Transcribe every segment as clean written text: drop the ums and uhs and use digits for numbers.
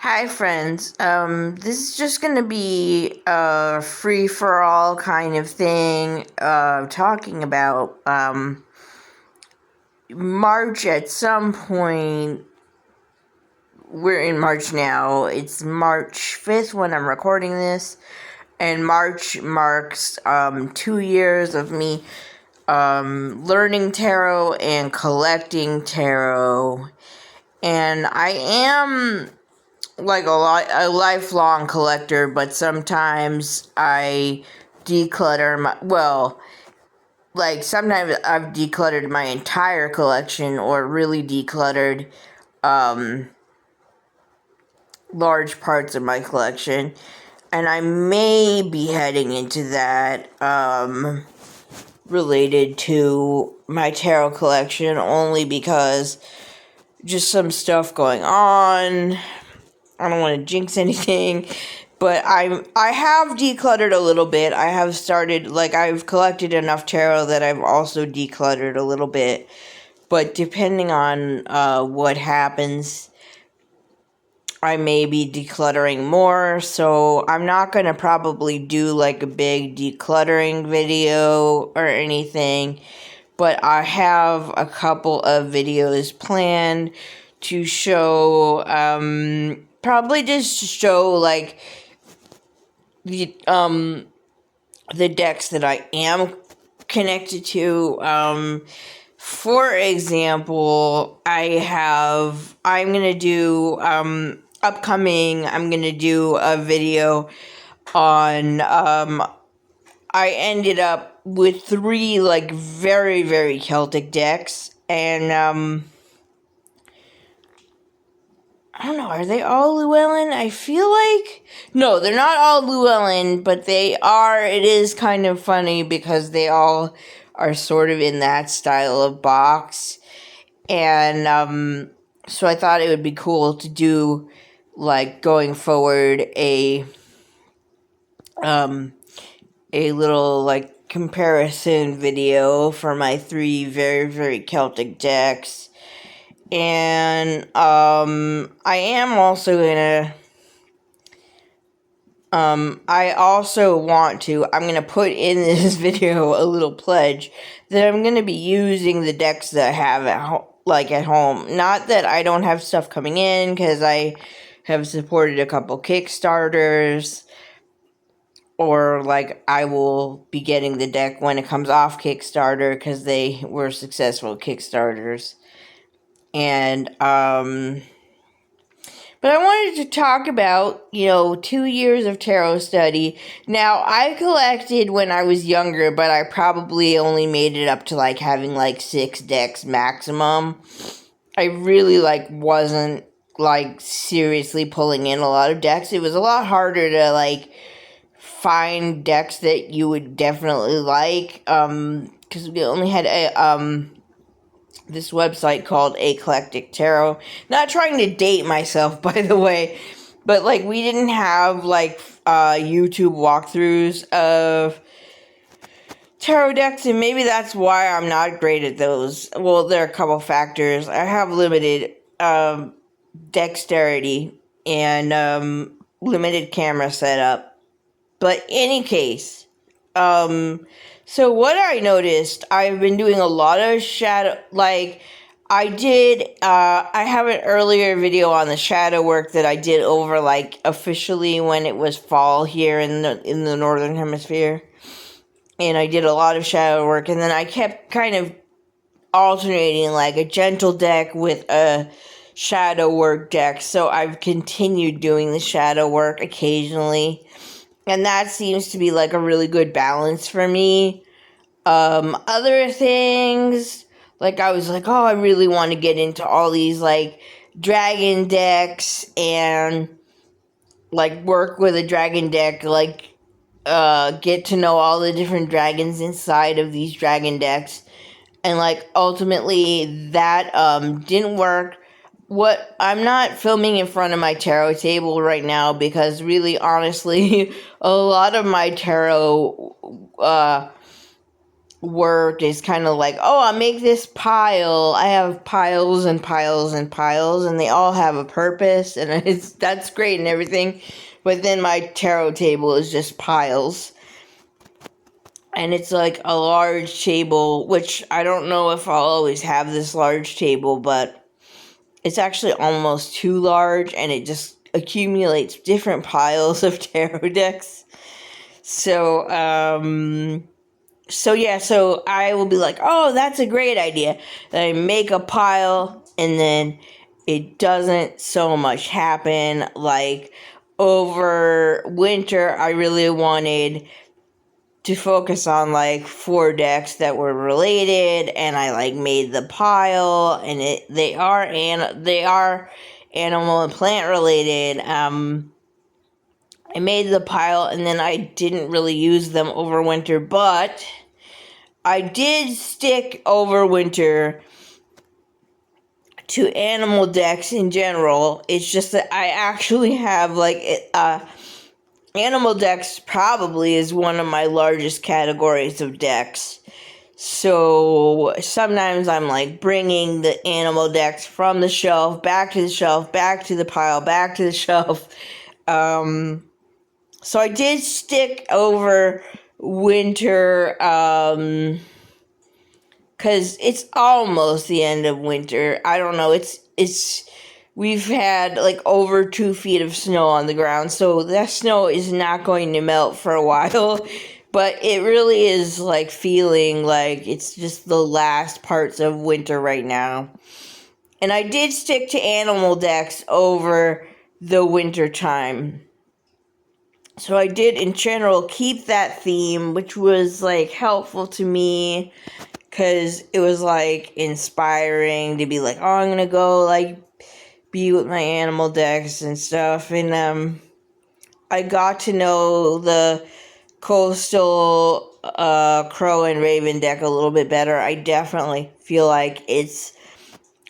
Hi, friends. This is just going to be a free for all kind of thing, talking about March at some point. We're in March now. It's March 5th when I'm recording this, and March marks 2 years of me learning tarot and collecting tarot. And I am like a lifelong collector, but sometimes I declutter sometimes I've decluttered my entire collection or really decluttered large parts of my collection, and I may be heading into that related to my tarot collection, only because just some stuff going on. I don't want to jinx anything, but I have decluttered a little bit. I have started, I've collected enough tarot that I've also decluttered a little bit. But depending on what happens, I may be decluttering more. So I'm not going to probably do like a big decluttering video or anything. But I have a couple of videos planned to show, probably just to show like the decks that I am connected to. For example, I'm gonna do a video on I ended up with 3 like very, very Celtic decks, and I don't know, are they all Llewellyn? I feel like no, they're not all Llewellyn, but it is kind of funny because they all are sort of in that style of box. And so I thought it would be cool to do, like, going forward, a little like comparison video for my 3 very, very Celtic decks. And I am also gonna I'm gonna put in this video a little pledge that I'm gonna be using the decks that I have at home. Not that I don't have stuff coming in, because I have supported a couple Kickstarters, or like I will be getting the deck when it comes off Kickstarter because they were successful Kickstarters. And but I wanted to talk about, 2 years of tarot study. Now, I collected when I was younger, but I probably only made it up to like having like 6 decks maximum. I really wasn't seriously pulling in a lot of decks. It was a lot harder to find decks that you would definitely like, because we only had this website called Eclectic Tarot. Not trying to date myself, by the way, but we didn't have YouTube walkthroughs of tarot decks, and maybe that's why I'm not great at those. Well, there are a couple factors. I have limited dexterity and limited camera setup. But any case, so what I noticed, I've been doing a lot of shadow, I have an earlier video on the shadow work that I did over, officially when it was fall here in the Northern Hemisphere. And I did a lot of shadow work, and then I kept kind of alternating, a gentle deck with a shadow work deck. So I've continued doing the shadow work occasionally. And that seems to be a really good balance for me. Other things, I was oh, I really want to get into all these dragon decks and work with a dragon deck, get to know all the different dragons inside of these dragon decks. And ultimately that didn't work. I'm not filming in front of my tarot table right now because really, honestly, a lot of my tarot work is kind of like, oh, I make this pile. I have piles and piles and piles, and they all have a purpose, and that's great and everything. But then my tarot table is just piles. And it's like a large table, which I don't know if I'll always have this large table, but it's actually almost too large, and it just accumulates different piles of tarot decks. So, so I will be like, oh, that's a great idea. Then I make a pile, and then it doesn't so much happen. Like, over winter, I really wanted to focus on like 4 decks that were related, and I like made the pile, and they are animal and plant related. I made the pile, and then I didn't really use them over winter, but I did stick over winter to animal decks in general. It's just that I actually have like animal decks probably is one of my largest categories of decks. So sometimes I'm like bringing the animal decks from the shelf, back to the shelf, back to the pile, back to the shelf. So I did stick over winter, because it's almost the end of winter. I don't know. We've had like over 2 feet of snow on the ground, so that snow is not going to melt for a while. But it really is like feeling like it's just the last parts of winter right now. And I did stick to animal decks over the winter time. So I did in general keep that theme, which was like helpful to me, because it was like inspiring to be like, oh, I'm gonna go like be with my animal decks and stuff. And I got to know the coastal crow and raven deck a little bit better. I definitely feel like it's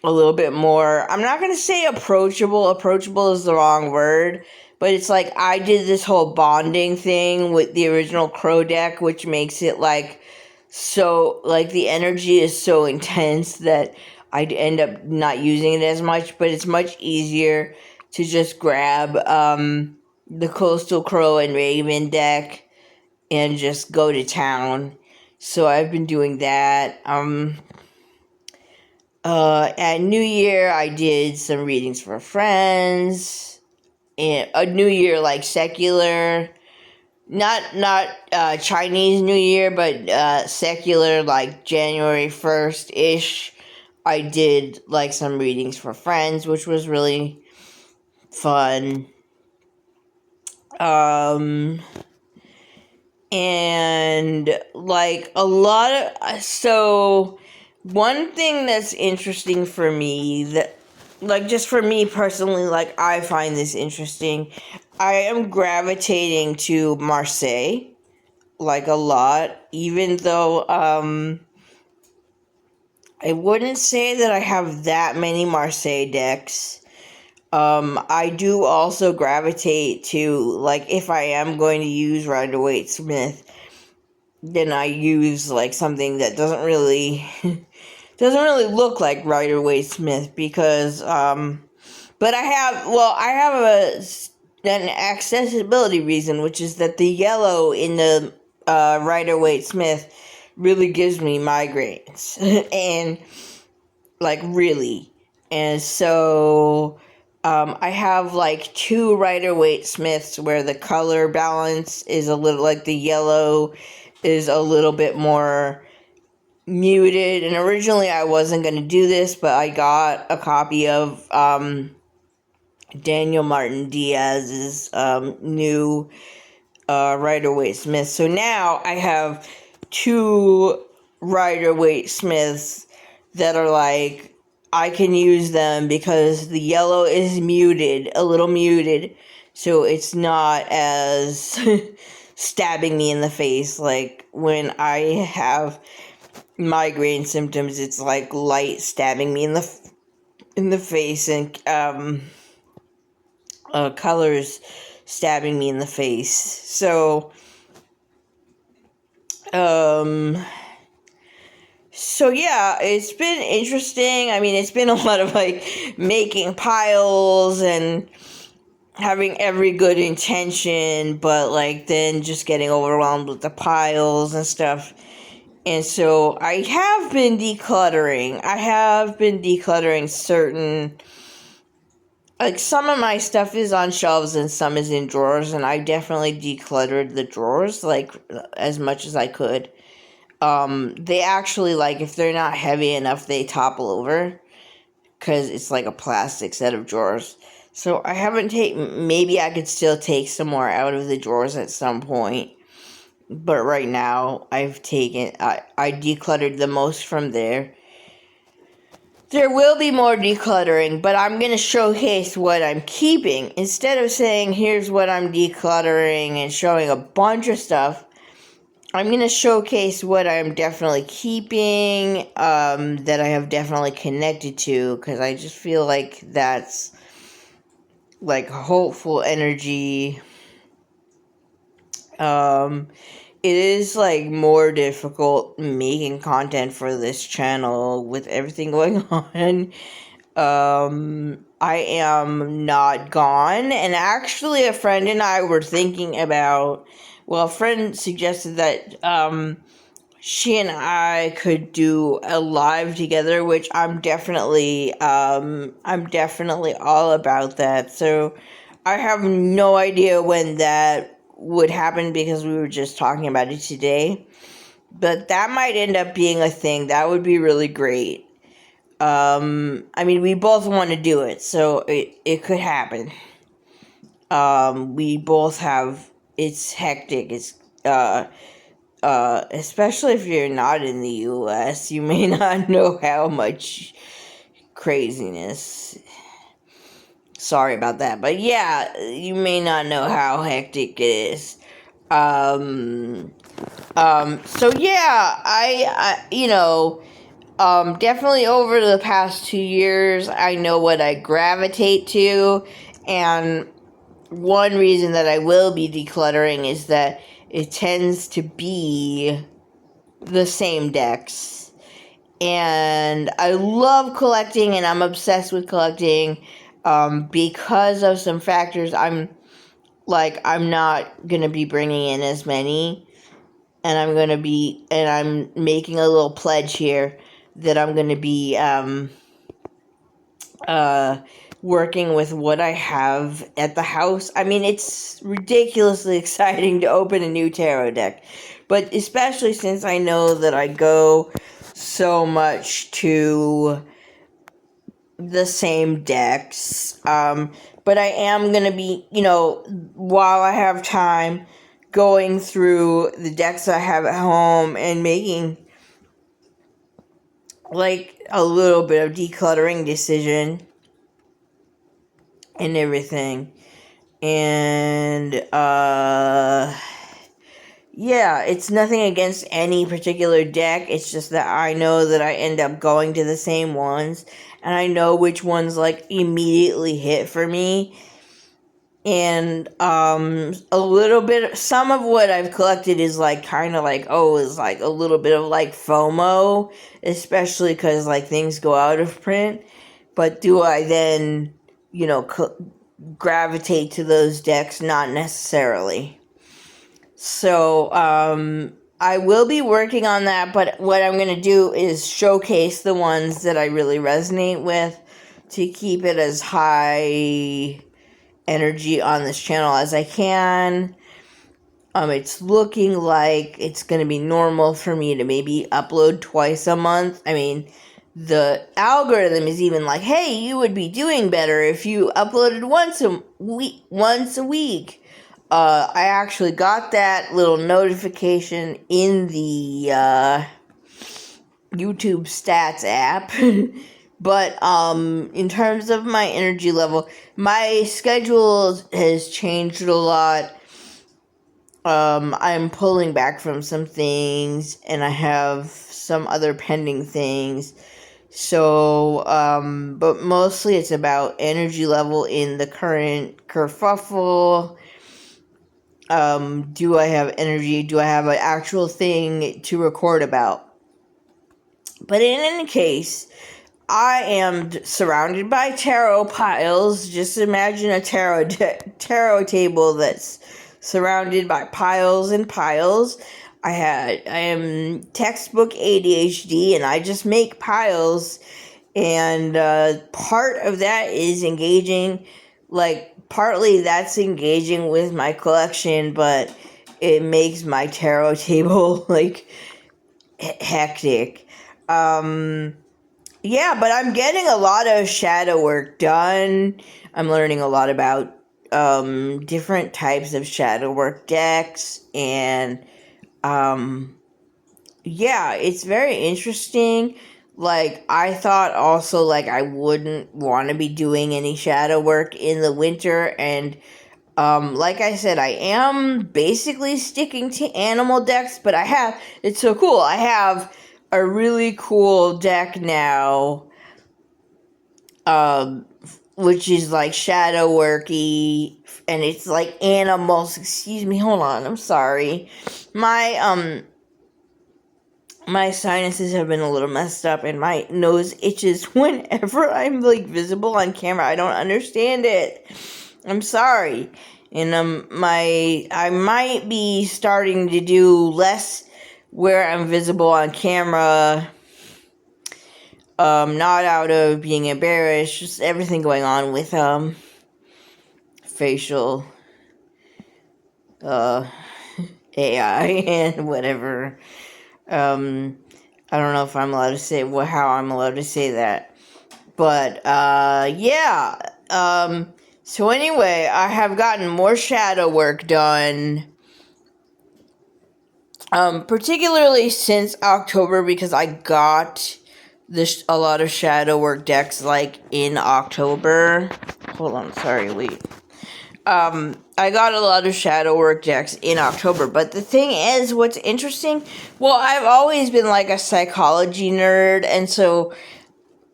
a little bit more, I'm not gonna say approachable is the wrong word, but it's like I did this whole bonding thing with the original crow deck, which makes it like, so like the energy is so intense that I'd end up not using it as much, but it's much easier to just grab the coastal crow and raven deck and just go to town. So I've been doing that. At New Year, I did some readings for friends, and a New Year like secular, not Chinese New Year, but secular, like January 1st ish. I did like some readings for friends, which was really fun. And like a lot of, so one thing that's interesting for me, that like just for me personally, like I find this interesting, I am gravitating to Marseille like a lot, even though I wouldn't say that I have that many Marseille decks. I do also gravitate to, like, if I am going to use Rider-Waite-Smith, then I use like something that doesn't really look like Rider-Waite-Smith, because but I have an accessibility reason, which is that the yellow in the Rider-Waite-Smith really gives me migraines and like really. And so I have like 2 Rider-Waite-Smiths where the color balance is a little, like the yellow is a little bit more muted. And originally I wasn't going to do this, but I got a copy of Daniel Martin Diaz's new Rider-Waite-Smith. So now I have 2 Rider-Waite-Smiths that are like, I can use them because the yellow is muted, a little muted, so it's not as stabbing me in the face. Like when I have migraine symptoms, it's like light stabbing me in the face, and colors stabbing me in the face. So So yeah, it's been interesting. I mean, it's been a lot of like making piles and having every good intention, but like then just getting overwhelmed with the piles and stuff. And so I have been decluttering. I have been decluttering certain, like some of my stuff is on shelves and some is in drawers, and I definitely decluttered the drawers like as much as I could. They actually, like, if they're not heavy enough, they topple over because it's like a plastic set of drawers. So I haven't taken, maybe I could still take some more out of the drawers at some point. But right now, I decluttered the most from there. There will be more decluttering, but I'm going to showcase what I'm keeping. Instead of saying, here's what I'm decluttering and showing a bunch of stuff, I'm going to showcase what I'm definitely keeping, that I have definitely connected to, because I just feel like that's like hopeful energy. It is like more difficult making content for this channel with everything going on. I am not gone, and actually a friend and I were thinking about, well, a friend suggested that, she and I could do a live together, which I'm definitely all about that. So I have no idea when that would happen because we were just talking about it today. But that might end up being a thing. That would be really great. I mean, we both want to do it, so it could happen. We both have, it's hectic. It's, especially if you're not in the US, you may not know how much craziness. Sorry about that, but yeah, you may not know how hectic it is. So yeah, definitely over the past 2 years, I know what I gravitate to, and one reason that I will be decluttering is that it tends to be the same decks. And I love collecting, and I'm obsessed with collecting, because of some factors. I'm not going to be bringing in as many, and I'm making a little pledge here that I'm going to be working with what I have at the house. I mean, it's ridiculously exciting to open a new tarot deck, but especially since I know that I go so much to the same decks. But I am going to be, while I have time, going through the decks I have at home and making like a little bit of decluttering decision and everything. And yeah, it's nothing against any particular deck. It's just that I know that I end up going to the same ones, and I know which ones like immediately hit for me. And a little bit, some of what I've collected is like kind of like, is like a little bit of like FOMO, especially because like things go out of print. But do I then, gravitate to those decks? Not necessarily. So I will be working on that, but what I'm going to do is showcase the ones that I really resonate with to keep it as high energy on this channel as I can. It's looking like it's going to be normal for me to maybe upload twice a month. I mean, the algorithm is even like, hey, you would be doing better if you uploaded once a week. I actually got that little notification in the YouTube stats app. But in terms of my energy level, my schedule has changed a lot. I'm pulling back from some things, and I have some other pending things. So, but mostly it's about energy level in the current kerfuffle. Do I have energy? Do I have an actual thing to record about? But in any case, I am surrounded by tarot piles. Just imagine a tarot table that's surrounded by piles and piles. I am textbook ADHD, and I just make piles. And part of that is engaging, like partly that's engaging with my collection, but it makes my tarot table like hectic. Yeah, but I'm getting a lot of shadow work done. I'm learning a lot about different types of shadow work decks, and yeah, it's very interesting. Like, I thought also, like, I wouldn't want to be doing any shadow work in the winter, and like I said, I am basically sticking to animal decks, but it's so cool. I have a really cool deck now, which is like shadow worky, and it's like animals. Excuse me, hold on, I'm sorry. My sinuses have been a little messed up, and my nose itches whenever I'm like visible on camera. I don't understand it. I'm sorry. And I might be starting to do less where I'm visible on camera. Not out of being embarrassed, just everything going on with facial AI and whatever. I don't know if I'm allowed to say how I'm allowed to say that. But yeah. So anyway, I have gotten more shadow work done. Particularly since October, because I got a lot of shadow work decks like in October. Hold on, sorry, wait. I got a lot of shadow work decks in October, but the thing is, what's interesting, well, I've always been like a psychology nerd, and so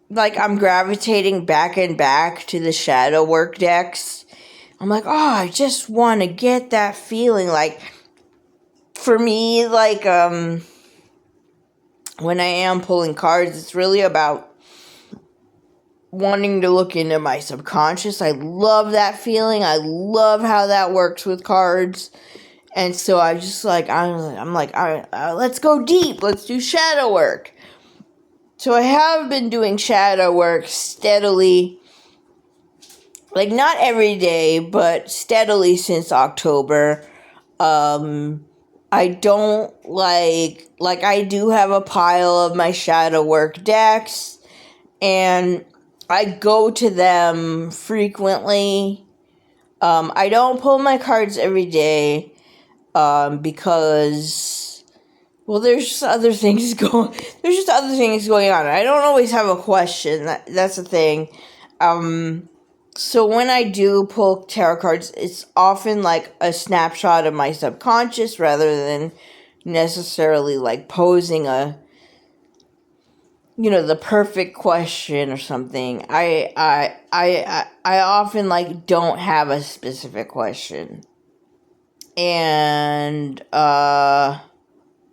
like I'm gravitating back and back to the shadow work decks. I'm like, oh, I just want to get that feeling. Like, for me, like, when I am pulling cards, it's really about wanting to look into my subconscious. I love that feeling. I love how that works with cards. And so I just like, I'm like, all right, let's go deep. Let's do shadow work. So I have been doing shadow work steadily. Like, not every day, but steadily since October. I don't like I do have a pile of my shadow work decks, and I go to them frequently. I don't pull my cards every day, because, well, there's just other things going on. I don't always have a question. That's the thing. So when I do pull tarot cards, it's often like a snapshot of my subconscious rather than necessarily like posing the perfect question or something. I often like don't have a specific question. And I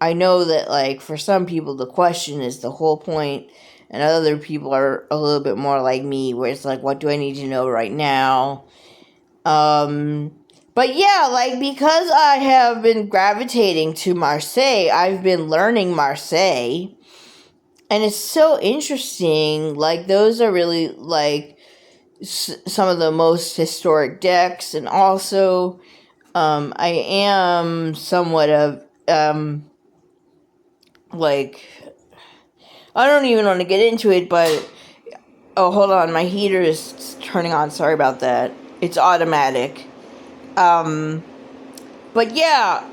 know that like for some people the question is the whole point, and other people are a little bit more like me, where it's like, what do I need to know right now? But yeah, like, because I have been gravitating to Marseille, I've been learning Marseille, and it's so interesting. Like, those are really like some of the most historic decks, and also I am somewhat of like, I don't even want to get into it, but oh, hold on, my heater is turning on. Sorry about that. It's automatic. But yeah,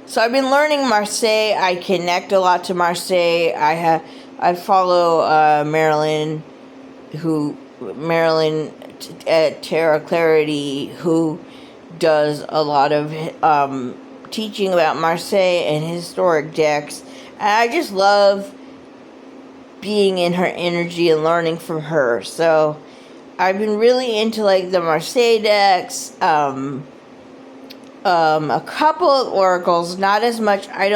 so I've been learning Marseille. I connect a lot to Marseille. I follow Marilyn at Terra Clarity, who does a lot of teaching about Marseille and historic decks. And I just love being in her energy and learning from her. So I've been really into like the Marseille decks, a couple of oracles, not as much. I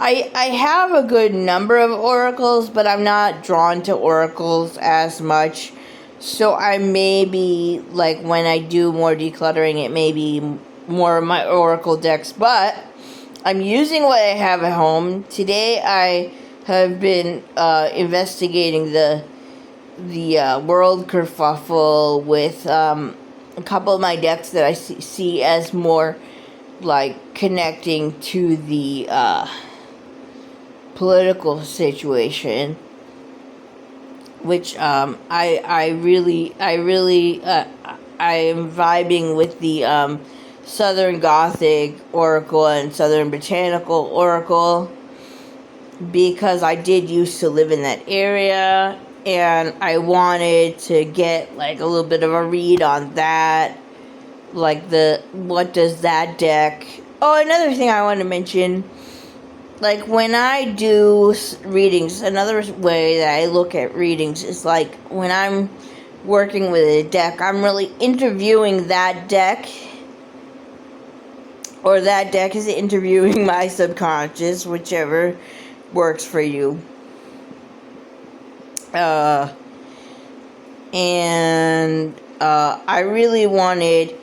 I have a good number of oracles, but I'm not drawn to oracles as much. So I may be, like, when I do more decluttering, it may be more of my oracle decks. But I'm using what I have at home. Today I have been investigating the World Kerfuffle with a couple of my decks that I see as more like connecting to the political situation, which I really I am vibing with the Southern Gothic Oracle and Southern Botanical Oracle, because I did used to live in that area and I wanted to get like a little bit of a read on that, like what does that deck. Oh, another thing I want to mention, like when I do readings, another way that I look at readings is like when I'm working with a deck, I'm really interviewing that deck, or that deck is interviewing my subconscious, whichever works for you. And I really wanted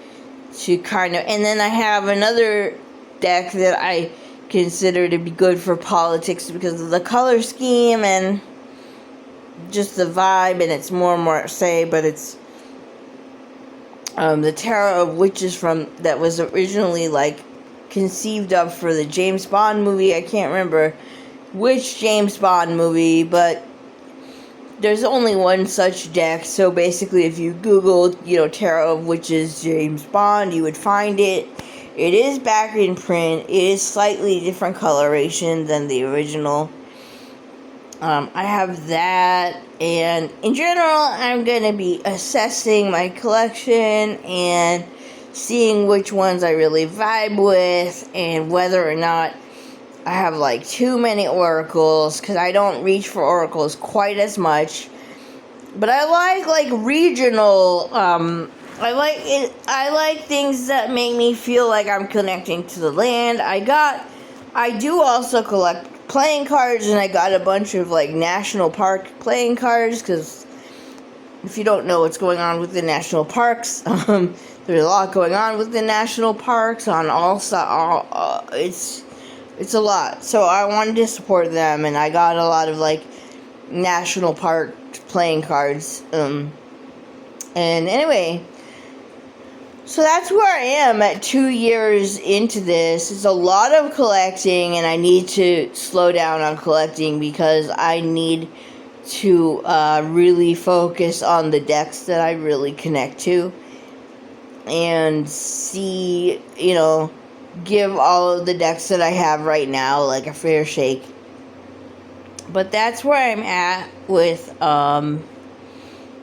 to kind of, and then I have another deck that I consider to be good for politics because of the color scheme and just the vibe, and it's more and more but it's the Tarot of Witches that was originally like conceived of for the James Bond movie. I can't remember which James Bond movie, but there's only one such deck. So basically, if you Googled, Tarot of Witches James Bond, you would find it. It is back in print. It is slightly different coloration than the original. I have that, and in general, I'm going to be assessing my collection and seeing which ones I really vibe with, and whether or not I have like too many oracles, because I don't reach for oracles quite as much. But I like regional, I like things that make me feel like I'm connecting to the land. I do also collect playing cards, and I got a bunch of like national park playing cards, because if you don't know what's going on with the national parks, there's a lot going on with the national parks on all sides. It's a lot. So I wanted to support them, and I got a lot of like national park playing cards. And anyway, so that's where I am at 2 years into this. It's a lot of collecting, and I need to slow down on collecting because I need to really focus on the decks that I really connect to, and see, give all of the decks that I have right now like a fair shake. But that's where I'm at with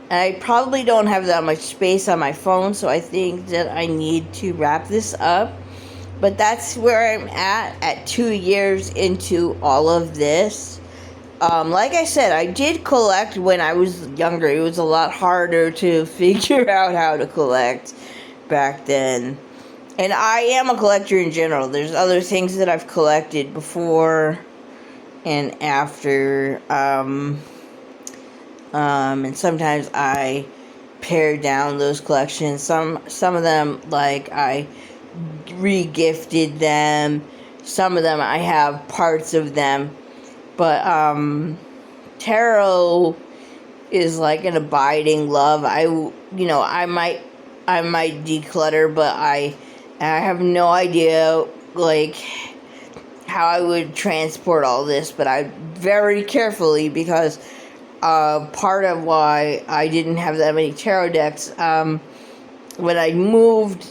I probably don't have that much space on my phone, so I think that I need to wrap this up. But that's where I'm at 2 years into all of this. Like I said, I did collect when I was younger. It was a lot harder to figure out how to collect back then. And I am a collector in general. There's other things that I've collected before and after. And sometimes I pare down those collections. Some of them, like, I re-gifted them. Some of them I have parts of them. But tarot is like an abiding love. I might declutter, but I have no idea like how I would transport all this, but I very carefully, because part of why I didn't have that many tarot decks, when I moved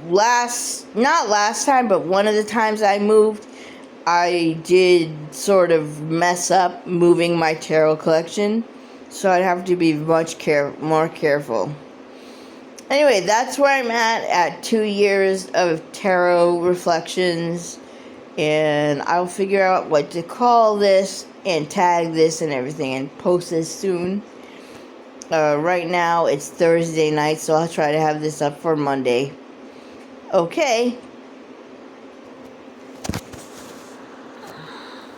not last time, but one of the times I moved, I did sort of mess up moving my tarot collection, so I'd have to be much more careful. Anyway, that's where I'm at 2 years of tarot reflections, and I'll figure out what to call this and tag this and everything and post this soon. Right now it's Thursday night, so I'll try to have this up for Monday. Okay,